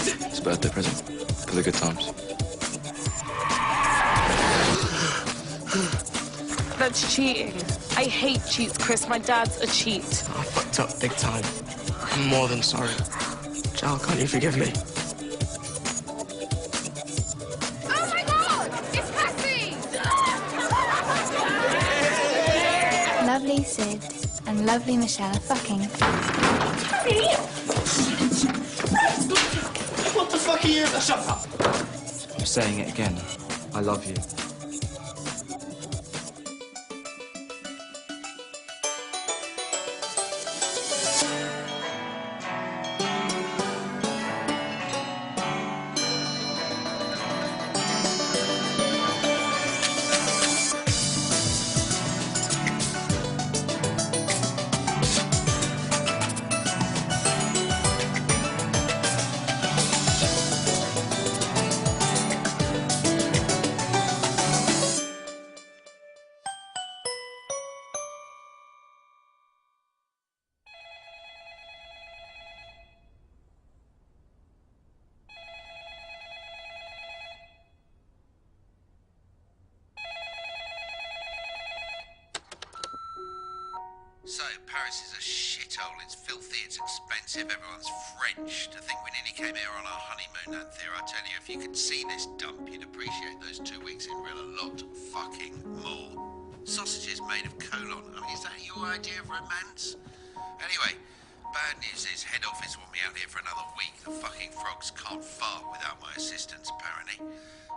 It's a birthday present for the good times. That's cheating. I hate cheats, Chris. My dad's a cheat. I fucked up big time. I'm more than sorry. Jal, can't you forgive me? Oh my God! It's Cassie! Lovely Sid and lovely Michelle are fucking. What the fuck are you? Shut up! I'm saying it again. I love you. So, Paris is a shithole. It's filthy, it's expensive, everyone's French. To think we nearly came here on our honeymoon, Anthea. I tell you, if you could see this dump, you'd appreciate those 2 weeks in real a lot fucking more. Sausages made of colon. I mean, is that your idea of romance? Anyway, bad news is head office want me out here for another week. The fucking frogs can't fart without my assistance, apparently.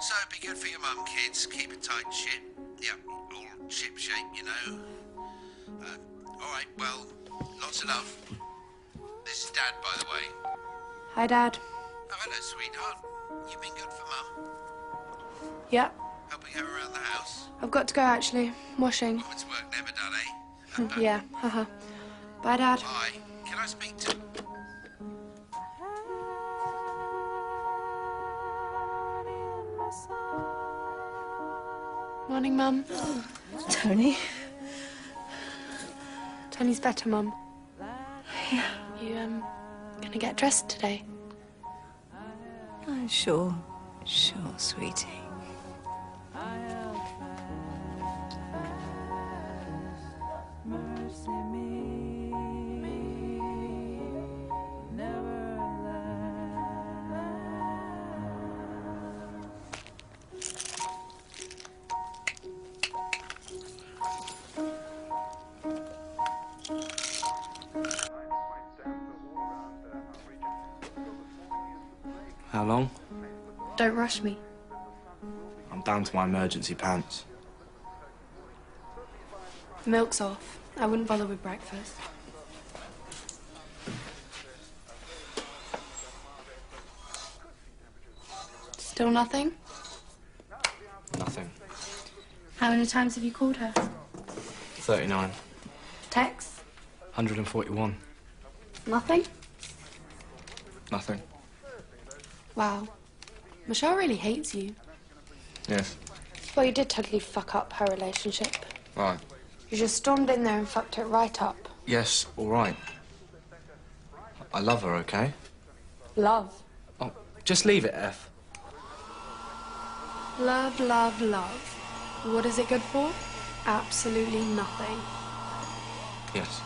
So, be good for your mum, kids. Keep it tight, shit. Yeah, all ship shape, you know. All right, well, lots of love. This is Dad, by the way. Hi, Dad. Oh, hello, sweetheart. You've been good for Mum? Yeah, Helping her around the house? I've got to go, actually. Washing. Woman's work never done, eh? Yeah, haha. Bye, Dad. Bye. Can I speak to... Morning, Mum. Tony? Tony's better, Mum. Yeah. You, gonna get dressed today? Oh, sure. Sure, sweetie. How long? Don't rush me. I'm down to my emergency pants. The milk's off. I wouldn't bother with breakfast. Still nothing? Nothing. How many times have you called her? 39. Text? 141. Nothing? Nothing. Wow. Michelle really hates you. Yes. Well, you did totally fuck up her relationship. Right. You just stormed in there and fucked it right up. Yes, all right. I love her, okay? Love. Oh, just leave it, F. Love, love, love. What is it good for? Absolutely nothing. Yes.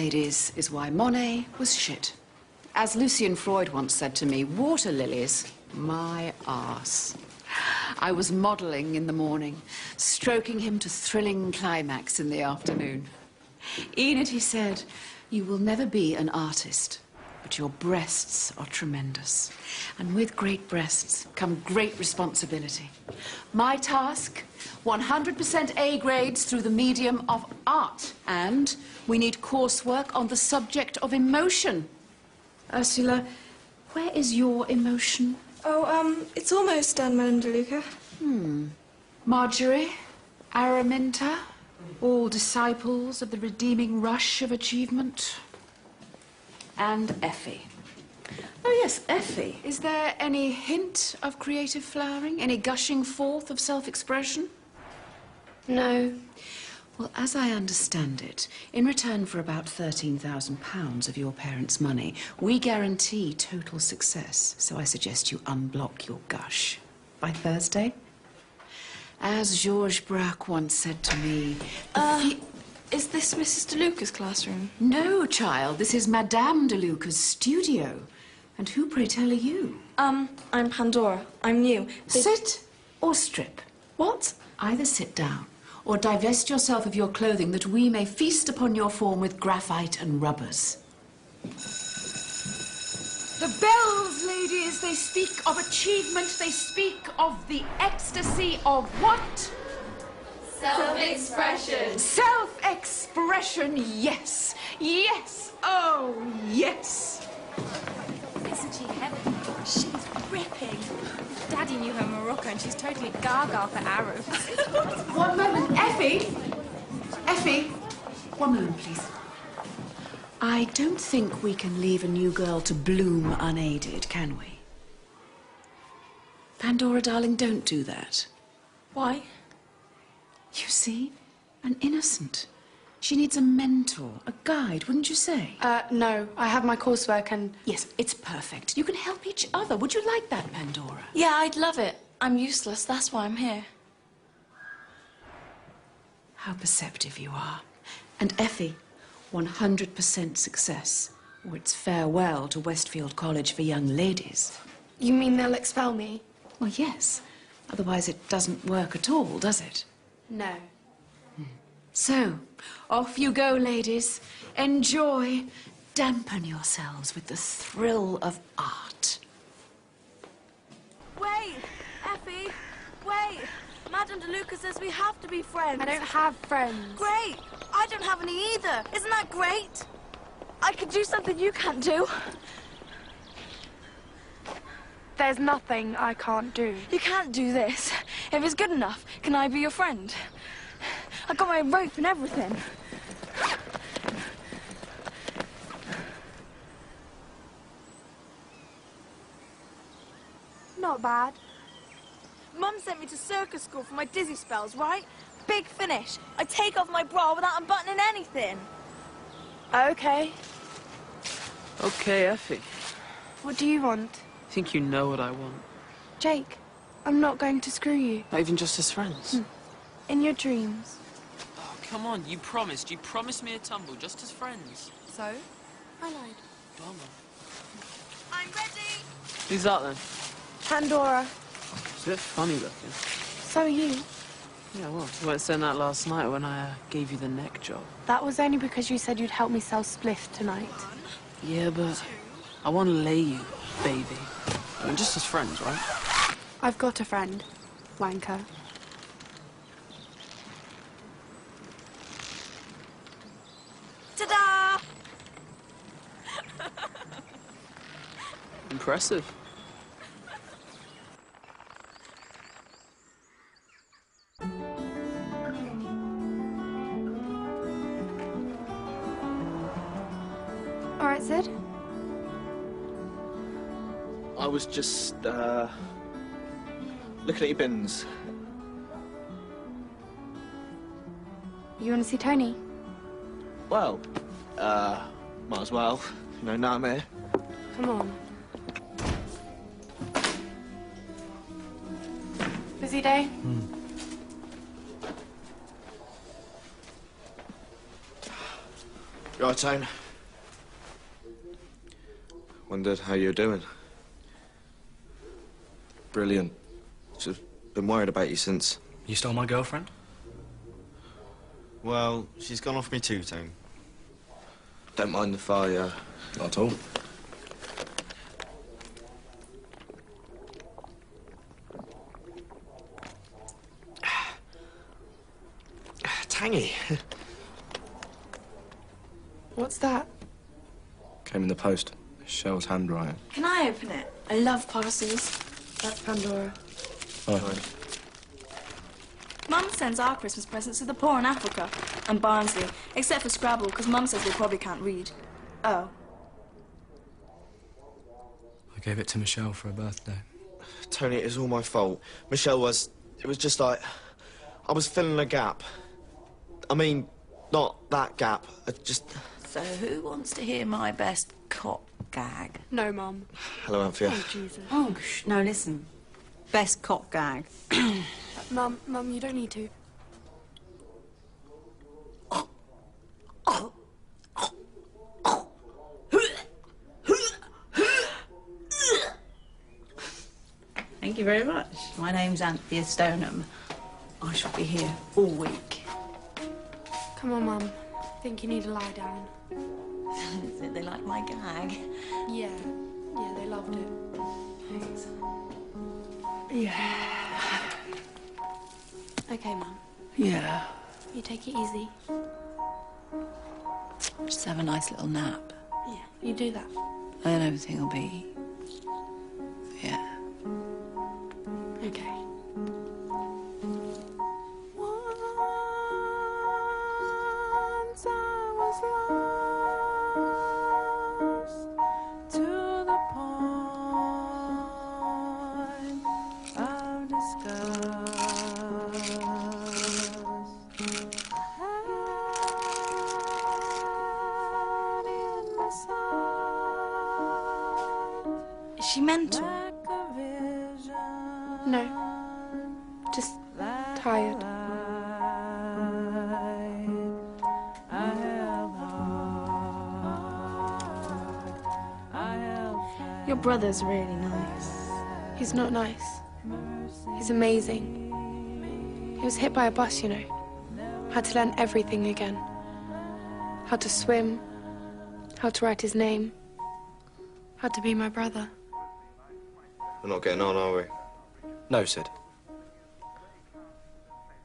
ladies, is why Monet was shit. As Lucian Freud once said to me, water lilies, my arse. I was modelling in the morning, stroking him to thrilling climax in the afternoon. Enid, he said, you will never be an artist, but your breasts are tremendous. And with great breasts come great responsibility. My task, 100% A grades through the medium of art. And we need coursework on the subject of emotion. Ursula, where is your emotion? Oh, it's almost done, Madame de Luca. Marjorie, Araminta, all disciples of the redeeming rush of achievement. And Effie. Oh, yes, Effie. Is there any hint of creative flowering? Any gushing forth of self-expression? No. Well, as I understand it, in return for about £13,000 of your parents' money, we guarantee total success. So I suggest you unblock your gush. By Thursday? As Georges Braque once said to me... Is this Mrs. de Luca's classroom? No, child. This is Madame de Luca's studio. And who, pray tell, are you? I'm Pandora. I'm new. Sit or strip. What? Either sit down or divest yourself of your clothing that we may feast upon your form with graphite and rubbers. The bells, ladies, they speak of achievement, they speak of the ecstasy of what? Self-expression. Self-expression, yes. Yes, oh, yes. Isn't she heavenly? She's ripping. Daddy knew her Morocco and she's totally gaga for Arabs. One moment, Effie. Effie, one moment, please. I don't think we can leave a new girl to bloom unaided, can we? Pandora, darling, don't do that. Why? You see? An innocent. She needs a mentor, a guide, wouldn't you say? No. I have my coursework and... Yes, it's perfect. You can help each other. Would you like that, Pandora? Yeah, I'd love it. I'm useless. That's why I'm here. How perceptive you are. And Effie, 100% success, or it's farewell to Westfield College for young ladies. You mean they'll expel me? Well, yes. Otherwise it doesn't work at all, does it? No. So, off you go, ladies. Enjoy. Dampen yourselves with the thrill of art. Wait! Effie! Wait! Madame de Luca says we have to be friends. I don't have friends. Great! I don't have any either. Isn't that great? I could do something you can't do. There's nothing I can't do. You can't do this. If it's good enough, can I be your friend? I got my rope and everything. Not bad. Mum sent me to circus school for my dizzy spells, right? Big finish. I take off my bra without unbuttoning anything. Okay. Okay, Effie. What do you want? I think you know what I want. Jake, I'm not going to screw you. Not even just as friends. In your dreams. Oh, come on, you promised. You promised me a tumble just as friends. So? I lied. Bummer. I'm ready. Who's that then? Pandora. She's a bit funny looking. So are you. Yeah, well, you weren't saying that last night when I gave you the neck job. That was only because you said you'd help me sell spliff tonight. Yeah, but I want to lay you, baby. I mean, just as friends, right? I've got a friend. Wanker. Ta-da! Impressive. All right, Sid. I was just, looking at your bins. You want to see Tony? Well, might as well. You know, now I'm here. Come on. Busy day? You all right, Tone? Wondered how you're doing. Brilliant. Just been worried about you since. You stole my girlfriend? Well, she's gone off me too, Tone. Don't mind if I, Not at all. Tangy. What's that? Came in the post. Shell's handwriting. Can I open it? I love parcels. That's Pandora. Oh. Mum sends our Christmas presents to the poor in Africa and Barnsley, except for Scrabble, because Mum says we probably can't read. Oh. I gave it to Michelle for her birthday. Tony, it was all my fault. Michelle was... It was just like... I was filling a gap. I mean, not that gap. I just... So who wants to hear my best cop gag? No, Mum. Hello, Anthea. Oh, Jesus. Oh, no, listen. Best cop gag. Mum, you don't need to. Thank you very much. My name's Anthea Stoneham. I shall be here all week. Come on, Mum. I think you need to lie down. So they like my gag? Yeah. Yeah, they loved it. Thanks. Yeah. Okay, Mum. Yeah. You take it easy. Just have a nice little nap. Yeah, you do that. Then everything will be... yeah. Okay. Once I was lost to the point of disgust. I had in my sight Is she mental? like a vision. No. Just tired. Your brother's really nice. He's not nice. He's amazing. He was hit by a bus, you know. Had to learn everything again. How to swim, how to write his name, how to be my brother. We're not getting on, are we? No, Sid.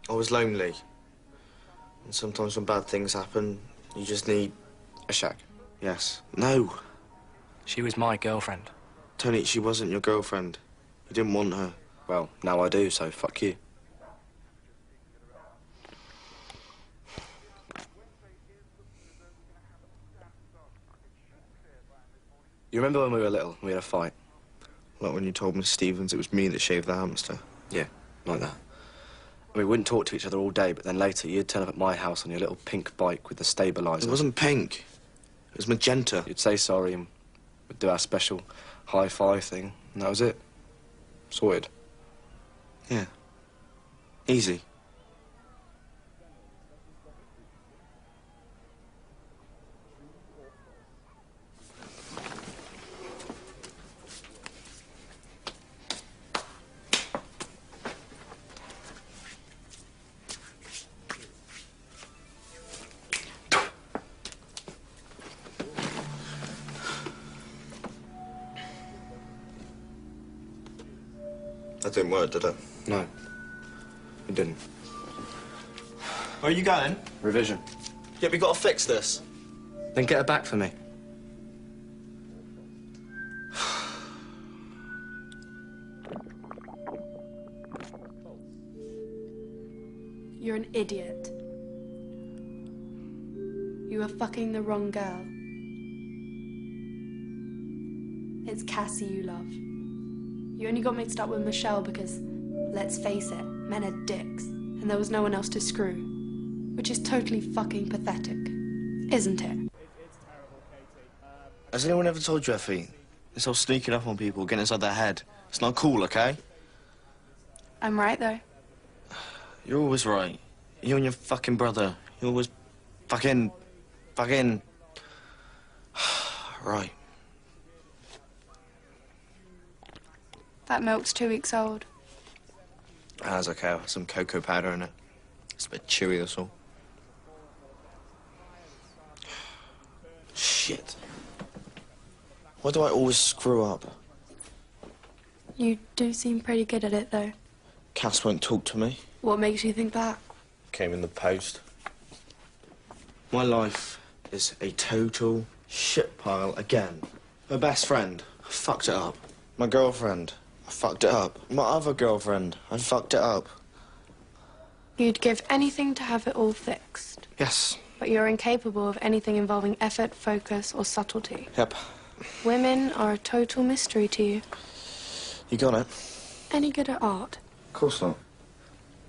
I was lonely. And sometimes when bad things happen, you just need... A shack. Yes. No. She was my girlfriend. Tony, she wasn't your girlfriend. You didn't want her. Well, now I do, so fuck you. You remember when we were little, we had a fight? Like when you told Miss Stevens it was me that shaved the hamster. Yeah, like that. And we wouldn't talk to each other all day, but then later you'd turn up at my house on your little pink bike with the stabiliser. It wasn't pink. It was magenta. You'd say sorry and we'd do our special high-five thing, and that was it. Sorted. Yeah. Easy. That didn't work, did it? No, it didn't. Where are you going? Revision. Yeah, we got to fix this. Then get her back for me. You're an idiot. You were fucking the wrong girl. It's Cassie you love. You only got mixed up with Michelle because, let's face it, men are dicks, and there was no one else to screw. Which is totally fucking pathetic, isn't it? Has anyone ever told you, Effie? This whole sneaking up on people, getting inside their head. It's not cool, okay? I'm right, though. You're always right. You and your fucking brother. You're always fucking Right. That milk's 2 weeks old. That's okay. Some cocoa powder in it. It's a bit chewy, that's all. Shit. Why do I always screw up? You do seem pretty good at it, though. Cass won't talk to me. What makes you think that? Came in the post. My life is a total shit pile again. My best friend, I fucked it up. My girlfriend, I fucked it up. My other girlfriend, I fucked it up. You'd give anything to have it all fixed. Yes. But you're incapable of anything involving effort, focus, or subtlety. Yep. Women are a total mystery to you. You got it. Any good at art? Of course not.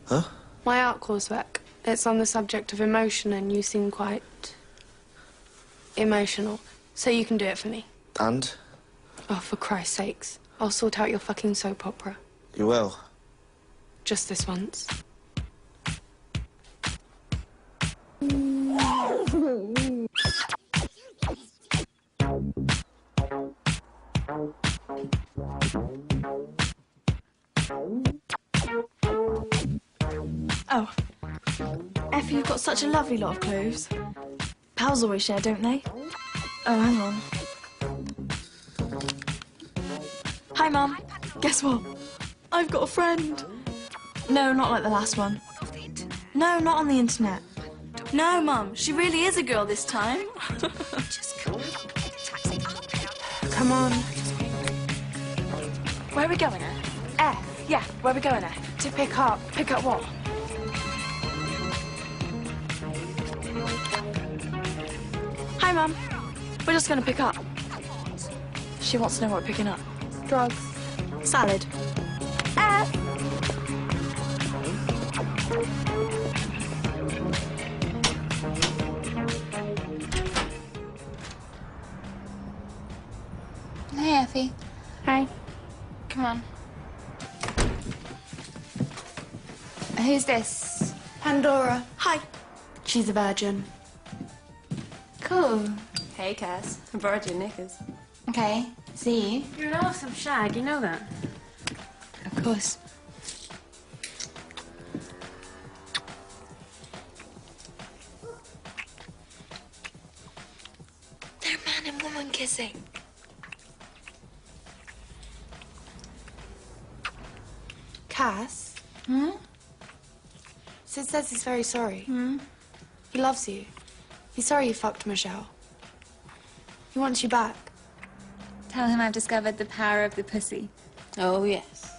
Huh? My art coursework. It's on the subject of emotion, and you seem quite emotional. So you can do it for me. And? Oh, for Christ's sakes. I'll sort out your fucking soap opera. You will. Just this once. Oh. Effie, you've got such a lovely lot of clothes. Pals always share, don't they? Oh, hang on. Hi, Mum. Guess what? I've got a friend. No, not like the last one. No, not on the internet. No, Mum, she really is a girl this time. Come on. Where are we going, F? Yeah, where are we going, F? To pick up. Pick up what? Hi, Mum. We're just going to pick up. She wants to know what we're picking up. Drugs. Salad. F. Hey, Effie. Hi. Come on. Who's this? Pandora. Hi. She's a virgin. Cool. Hey, Cass. I borrowed your knickers. Okay, see you. You're an awesome shag, you know that? Of course. They're man and woman kissing. Cass? Hmm? Sid says he's very sorry. Hmm? He loves you. He's sorry you fucked Michelle. He wants you back. Tell him I've discovered the power of the pussy. Oh, yes.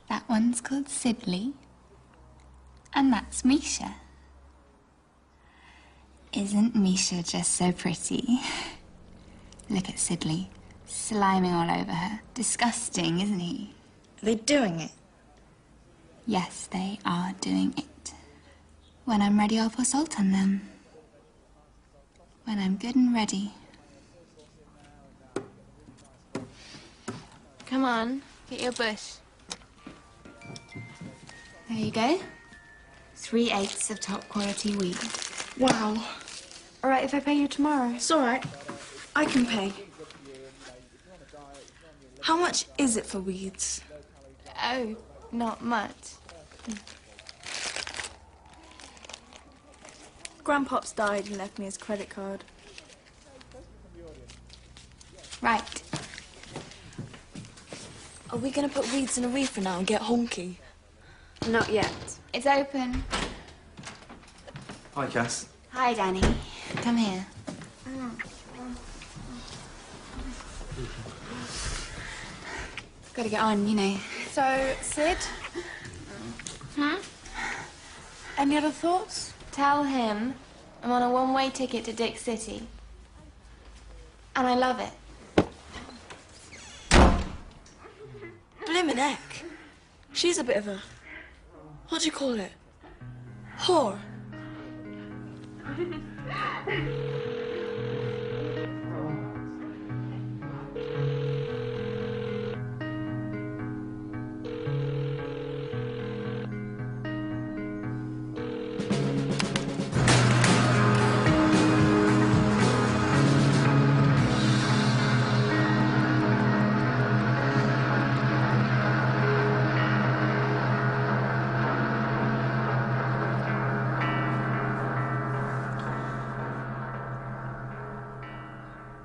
That one's called Sibley. And that's Misha. Isn't Misha just so pretty? Look at Sibley, sliming all over her. Disgusting, isn't he? Are they doing it? Yes, they are doing it. When I'm ready, I'll pour salt on them. When I'm good and ready. Come on, get your bush. There you go. 3/8 of top quality weed. Wow. All right, if I pay you tomorrow. It's all right. I can pay. How much is it for weeds? Oh, not much. Grandpops died and left me his credit card. Right. Are we going to put weeds in a reefer now and get honky? Not yet. It's open. Hi, Cass. Hi, Danny. Come here. Gotta get on, you know. So, Sid? Hmm? Any other thoughts? Tell him I'm on a one-way ticket to Dick City. And I love it. Blimmin' heck. She's a bit of a... What do you call it? Whore.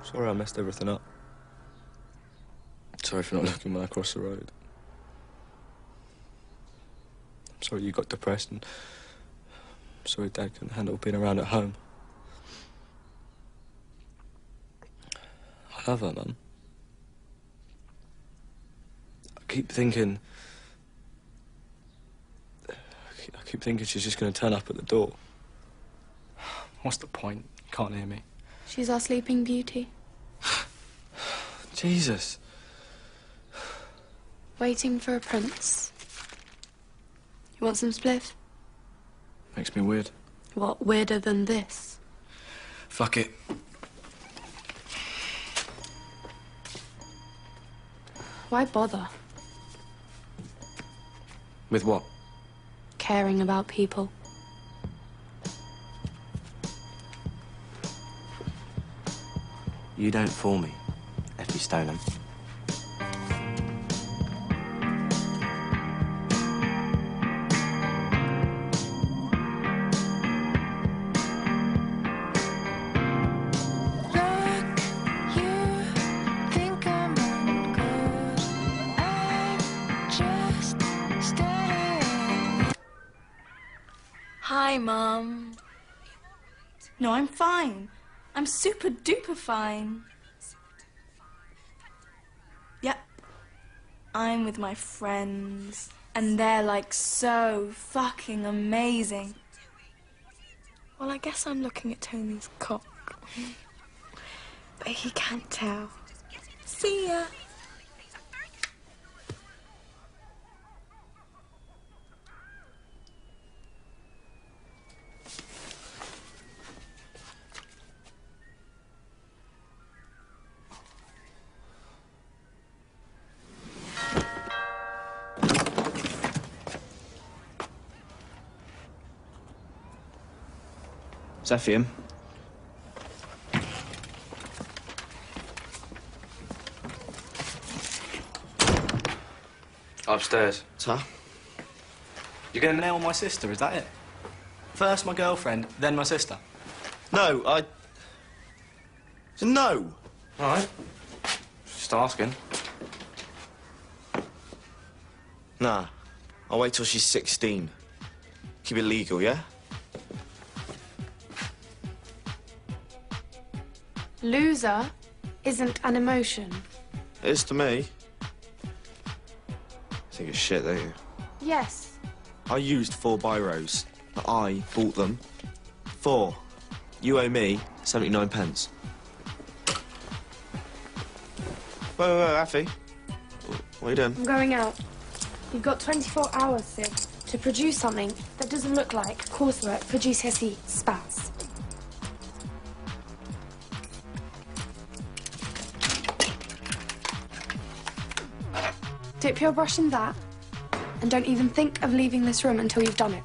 Sorry I messed everything up. Sorry for not looking when I crossed the road. I'm sorry you got depressed, and I'm sorry Dad couldn't handle being around at home. I love her, Mum. I keep thinking she's just going to turn up at the door. What's the point? You can't hear me. She's our sleeping beauty. Jesus. Waiting for a prince. You want some spliff? Makes me weird. What weirder than this? Fuck it. Why bother? With what? Caring about people. You don't fool me, Effie Stoneham. Hi, Mum. No, I'm fine. I'm super duper fine. Yep. I'm with my friends, and they're like so fucking amazing. Well, I guess I'm looking at Tony's cock. But he can't tell. See ya. Is that for him? Upstairs. Sir? You're going to nail my sister, is that it? First my girlfriend, then my sister. No, No! All right. Just asking. Nah. I'll wait till she's 16. Keep it legal, yeah? Loser isn't an emotion. It is to me. Think it's shit, don't you? Yes. I used 4 biros, but I bought them. 4. You owe me 79 pence. Wait, Effie. What are you doing? I'm going out. You've got 24 hours, Sid, to produce something that doesn't look like coursework for GCSE spats. Dip your brush in that, and don't even think of leaving this room until you've done it.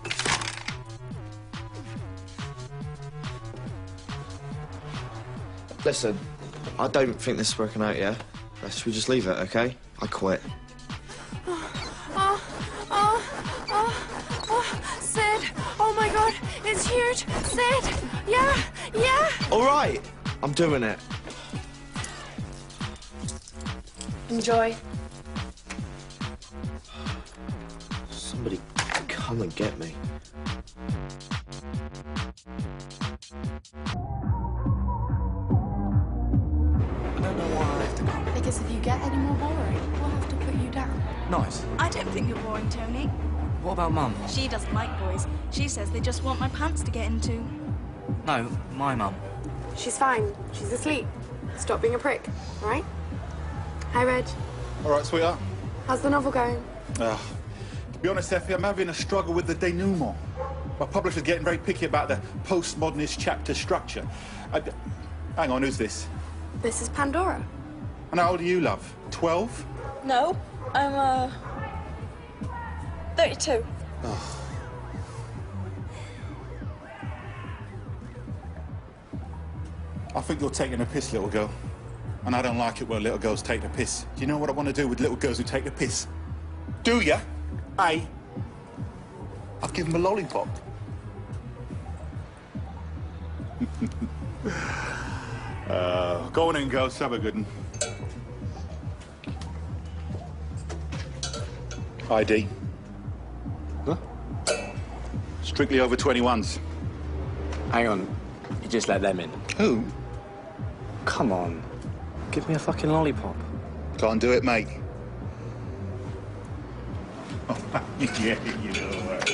Listen, I don't think this is working out, yeah? Should we just leave it, okay? I quit. Sid! Oh my God, it's huge! Sid! Yeah! All right, I'm doing it. Enjoy. Somebody come and get me. I don't know why I left again. Because if you get any more boring, we'll have to put you down. Nice. I don't think you're boring, Tony. What about Mum? She doesn't like boys. She says they just want my pants to get into. No, my Mum. She's fine. She's asleep. Stop being a prick, all right? Hi, Reg. All right, sweetheart. How's the novel going? To be honest, Effie, I'm having a struggle with the denouement. My publisher's getting very picky about the postmodernist chapter structure. Hang on, who's this? This is Pandora. And how old are you, love? 12? No, I'm, 32. Oh. I think you're taking a piss, little girl. And I don't like it when little girls take the piss. Do you know what I want to do with little girls who take the piss? Do ya? I've given them a lollipop. Go on in, girls. Have a good one. ID. Huh? Strictly over 21s. Hang on. You just let them in. Who? Come on. Give me a fucking lollipop. Can't do it, mate. Yeah, you know what.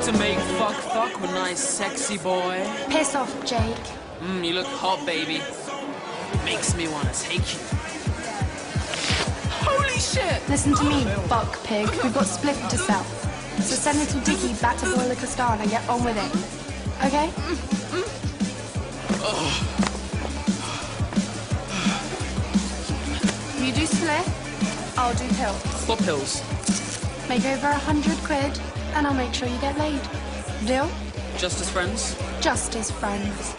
To make fuck with nice sexy boy. Piss off, Jake. You look hot, baby. Makes me want to take you. Holy shit! Listen to me, fuck pig. We've got spliff to sell. So send little Dickie back to Boiler Castan and get on with it. Okay? You do spliff, I'll do pills. What pills? Make over 100 quid, and I'll make sure you get laid. Deal? Just as friends? Just as friends.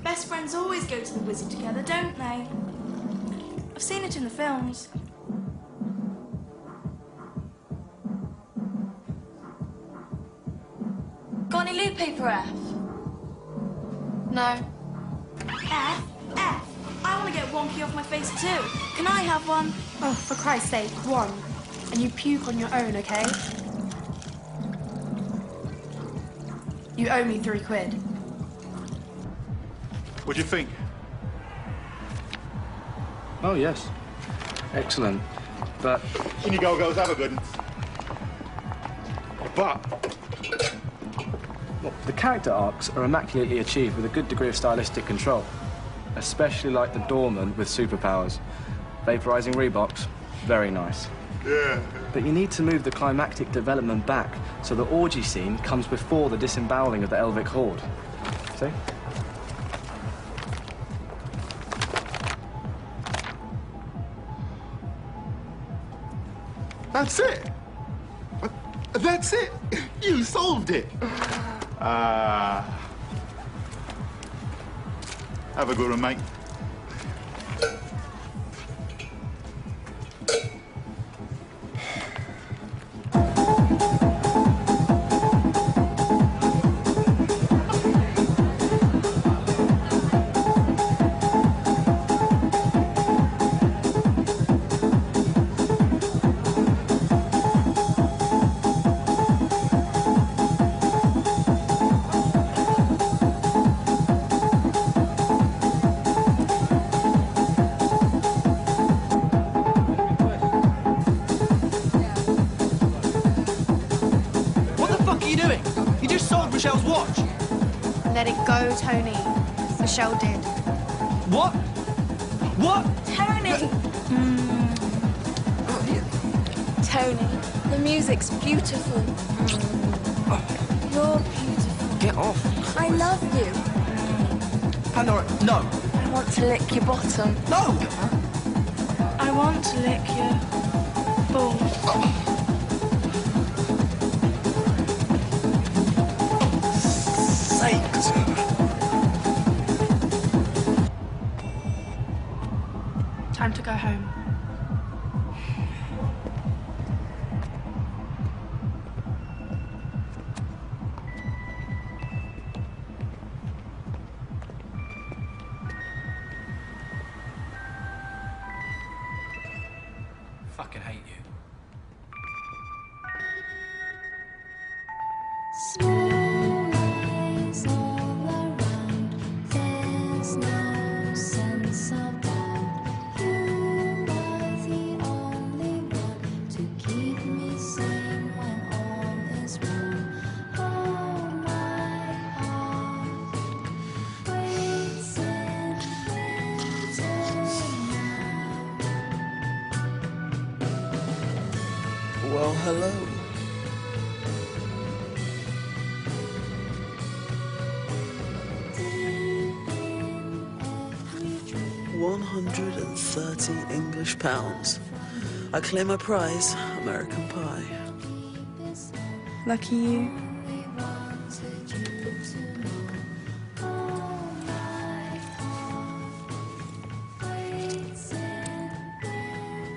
Best friends always go to the Wizard together, don't they? I've seen it in the films. Got any loot paper, F? No. F? F? I want to get wonky off my face too. Can I have one? Oh, for Christ's sake, one. And you puke on your own, okay? You owe me 3 quid. What do you think? Oh, yes. Excellent. But... In you go, girls. Have a good one. But... Well, the character arcs are immaculately achieved with a good degree of stylistic control. Especially like the doorman with superpowers. Vaporizing Reeboks, very nice. Yeah. But you need to move the climactic development back so the orgy scene comes before the disemboweling of the Elvic Horde. See? That's it. That's it. You solved it. Have a good one, mate. Michelle's watch? Let it go, Tony. Michelle did. What? What? Tony! Tony, the music's beautiful. You're beautiful. Get off. I love you. Pandora, no. I want to lick your bottom. No! I want to lick your balls. Sakes. Time to go home. Fucking hate you. Well, hello. £130 English pounds. I claim my prize, American Pie. Lucky you.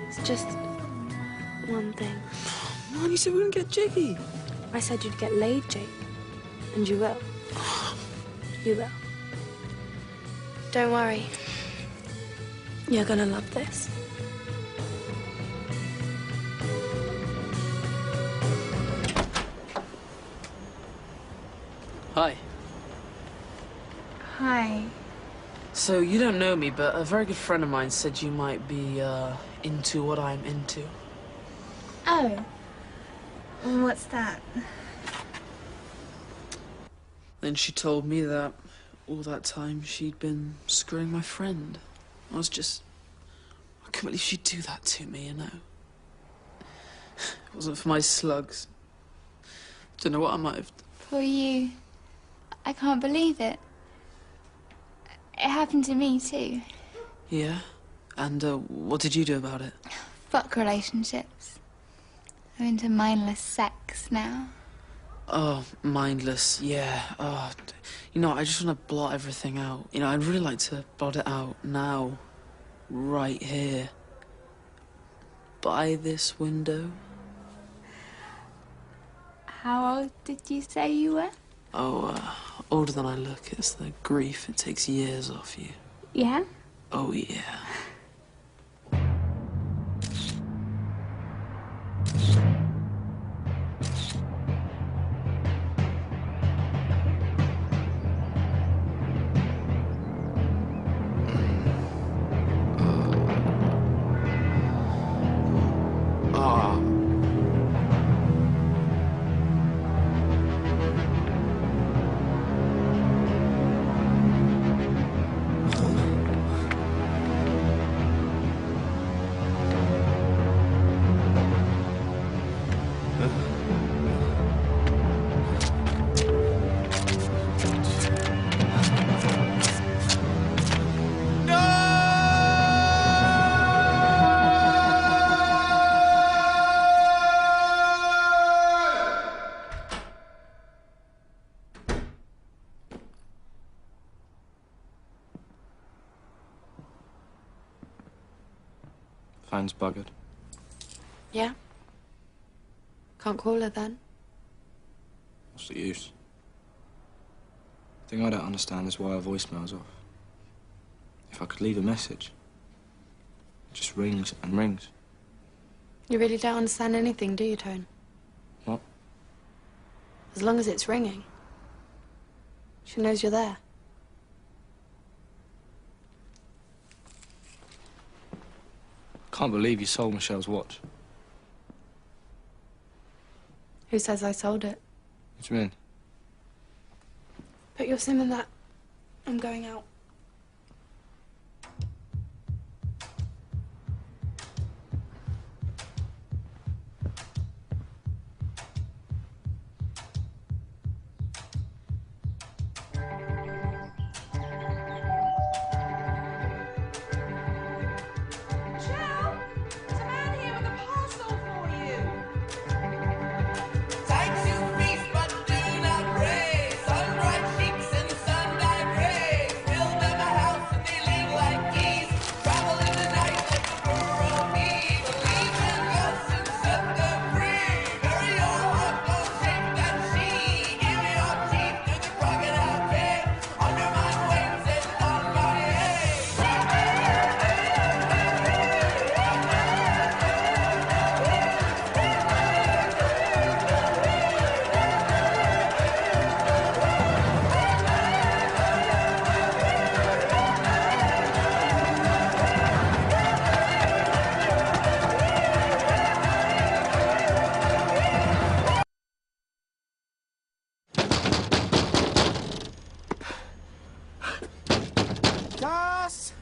It's just one thing. Man, you said we wouldn't get jiggy. I said you'd get laid, Jake. And you will. You will. Don't worry. You're gonna love this. Hi. Hi. So, you don't know me, but a very good friend of mine said you might be, into what I'm into. Oh. What's that? Then she told me that all that time she'd been screwing my friend. I couldn't believe she'd do that to me, you know. It wasn't for my slugs. Don't know what I might have done. For you. I can't believe it. It happened to me too. Yeah? And, what did you do about it? Fuck relationships. I'm into mindless sex now. Oh, mindless, yeah. Oh, you know, I just want to blot everything out. You know, I'd really like to blot it out now. Right here. By this window. How old did you say you were? Oh, older than I look. It's the grief. It takes years off you. Yeah? Oh, yeah. Phone's buggered. Yeah? Can't call her then? What's the use? The thing I don't understand is why her voicemail's off. If I could leave a message, it just rings and rings. You really don't understand anything, do you, Tone? What? As long as it's ringing. She knows you're there. Can't believe you sold Michelle's watch. Who says I sold it? What do you mean? Put your SIM in that. I'm going out. Cass!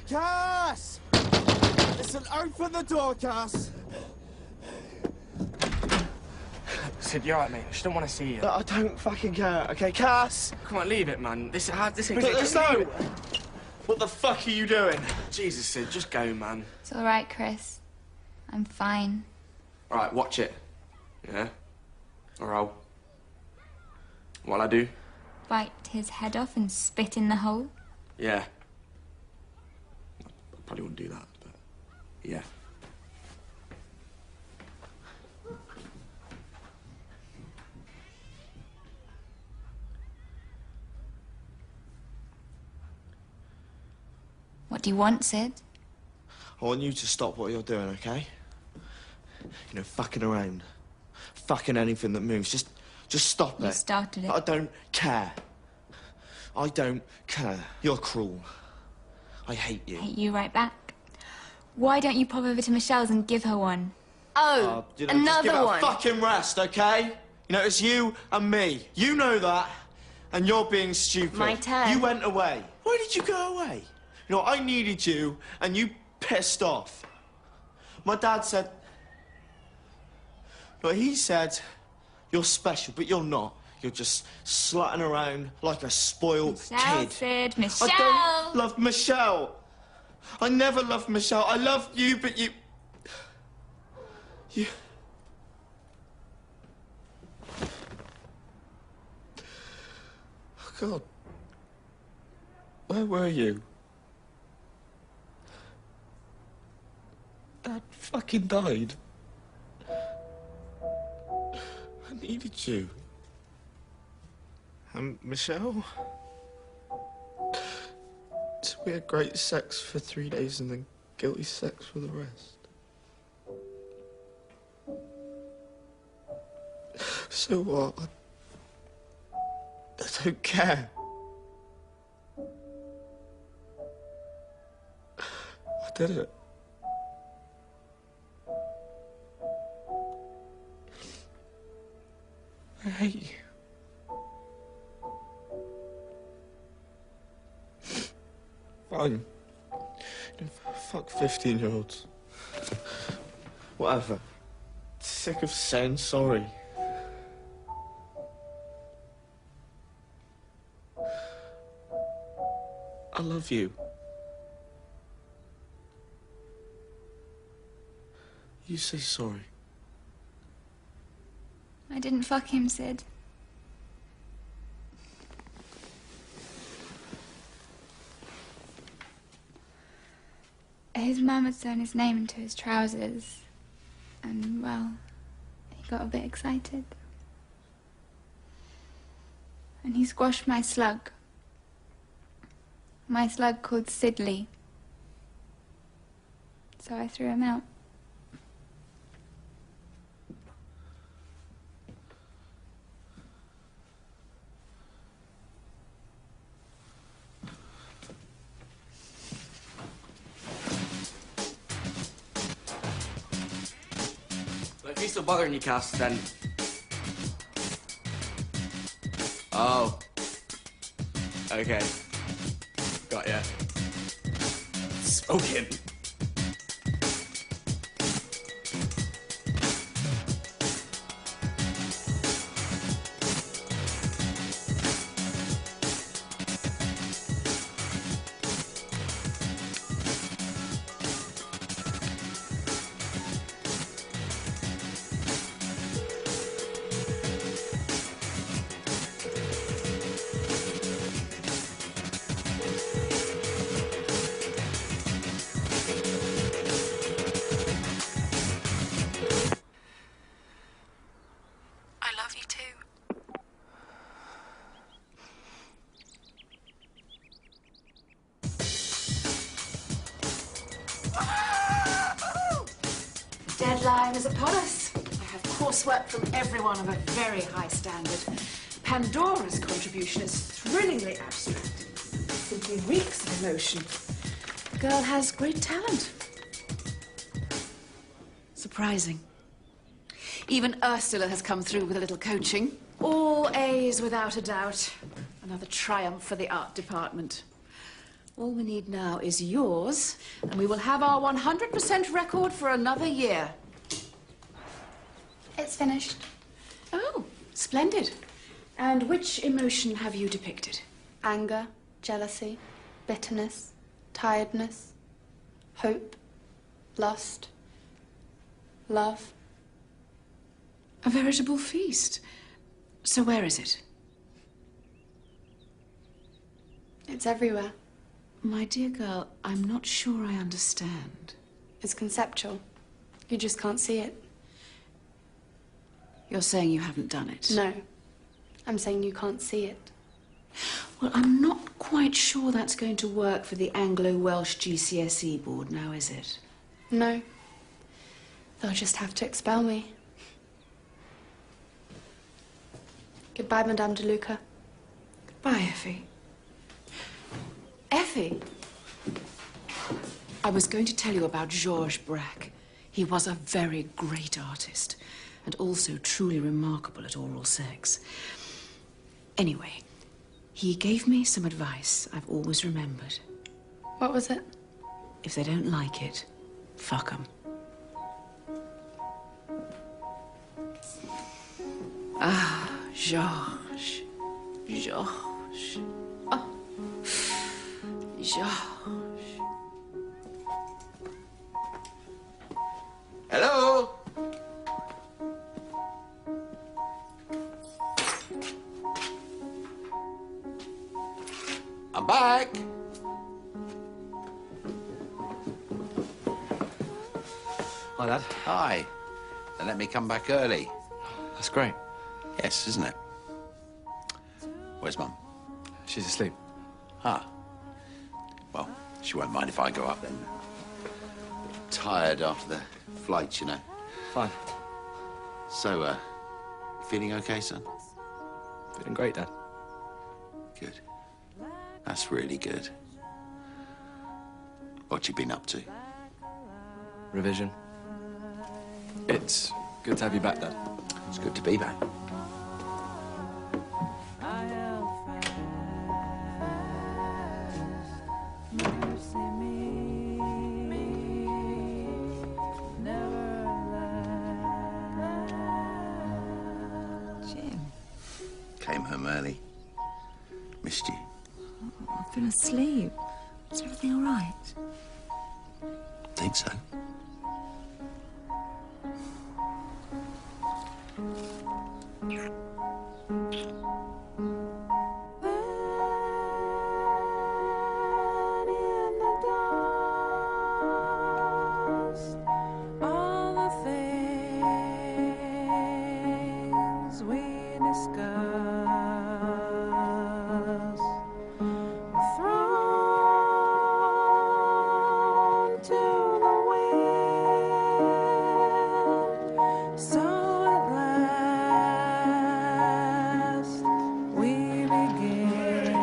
Cass! Listen, open the door, Cass! Sid, you're right, mate. I just don't want to see you. I don't fucking care, okay, Cass? Come on, leave it, man. This ain't... Just no! What the fuck are you doing? Jesus, Sid, just go, man. It's all right, Chris. I'm fine. All right, watch it. Yeah? Or I'll... What'll I do? Bite his head off and spit in the hole? Yeah. I probably wouldn't do that, but... Yeah. What do you want, Sid? I want you to stop what you're doing, okay? You know, fucking around. Fucking anything that moves. Just stop it. You started it. I don't care. I don't care. You're cruel. I hate you. Hate you right back. Why don't you pop over to Michelle's and give her one? Oh, You know, another just give it one. a fucking rest, okay? You know, it's you and me. You know that, and you're being stupid. My turn. You went away. Why did you go away? You know, I needed you, and you pissed off. My dad said... But he said, you're special, but you're not. You're just slutting around like a spoiled Michelle, kid. Sid, Michelle. I don't love Michelle. I never loved Michelle. I loved you, but you... Oh, God. Where were you? Dad fucking died. I needed you. And Michelle? So we had great sex for 3 days and then guilty sex for the rest. So what? I don't care. I did it. I hate you. Fine. Fuck 15-year-olds. Whatever. Sick of saying sorry. I love you. You say sorry. I didn't fuck him, Sid. His mum had sewn his name into his trousers. And, well, he got a bit excited. And he squashed my slug. My slug called Sidley. So I threw him out. If he's still bothering you, Cass, then... Oh. Okay. Got ya. Smoking. Deadline is upon us. I have coursework from everyone of a very high standard. Pandora's contribution is thrillingly abstract. Simply reeks of emotion. The girl has great talent. Surprising. Even Ursula has come through with a little coaching. All A's without a doubt. Another triumph for the art department. All we need now is yours, and we will have our 100% record for another year. It's finished. Oh, splendid. And which emotion have you depicted? Anger, jealousy, bitterness, tiredness, hope, lust, love. A veritable feast. So where is it? It's everywhere. My dear girl, I'm not sure I understand. It's conceptual. You just can't see it. You're saying you haven't done it? No. I'm saying you can't see it. Well, I'm not quite sure that's going to work for the Anglo-Welsh GCSE board now, is it? No. They'll just have to expel me. Goodbye, Madame de Luca. Goodbye, Effie. Effie! I was going to tell you about Georges Braque. He was a very great artist, and also truly remarkable at oral sex. Anyway, he gave me some advice I've always remembered. What was it? If they don't like it, fuck 'em. Ah, Georges. Georges. Oh. Georges. Hello? I'm back. Hi, Dad. Hi. They let me come back early. That's great. Yes, isn't it? Where's Mum? She's asleep. Ah. Well, she won't mind if I go up then. Tired after the flight, you know. Fine. So, feeling okay, son? Feeling great, Dad. Good. That's really good. What you been up to? Revision. It's good to have you back, Dad. It's good to be back. Jim, Came home early. Missed you. I've been asleep. Is everything all right? Think so. All the things we discuss were thrown to the wind. So at last we begin.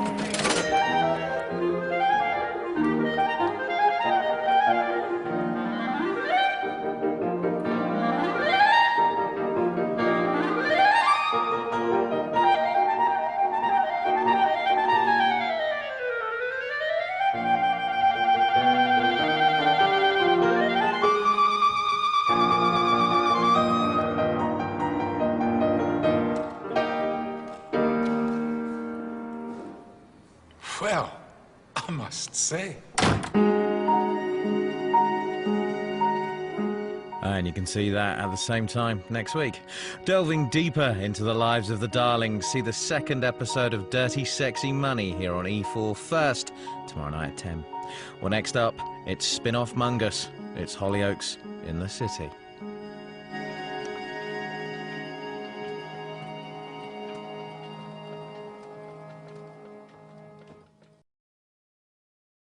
Well, I must say. And you can see that at the same time next week. Delving deeper into the lives of the Darlings, see the second episode of Dirty Sexy Money here on E4 first, tomorrow night at 10. Well, next up, it's Spin-Off Mungus. It's Hollyoaks in the City.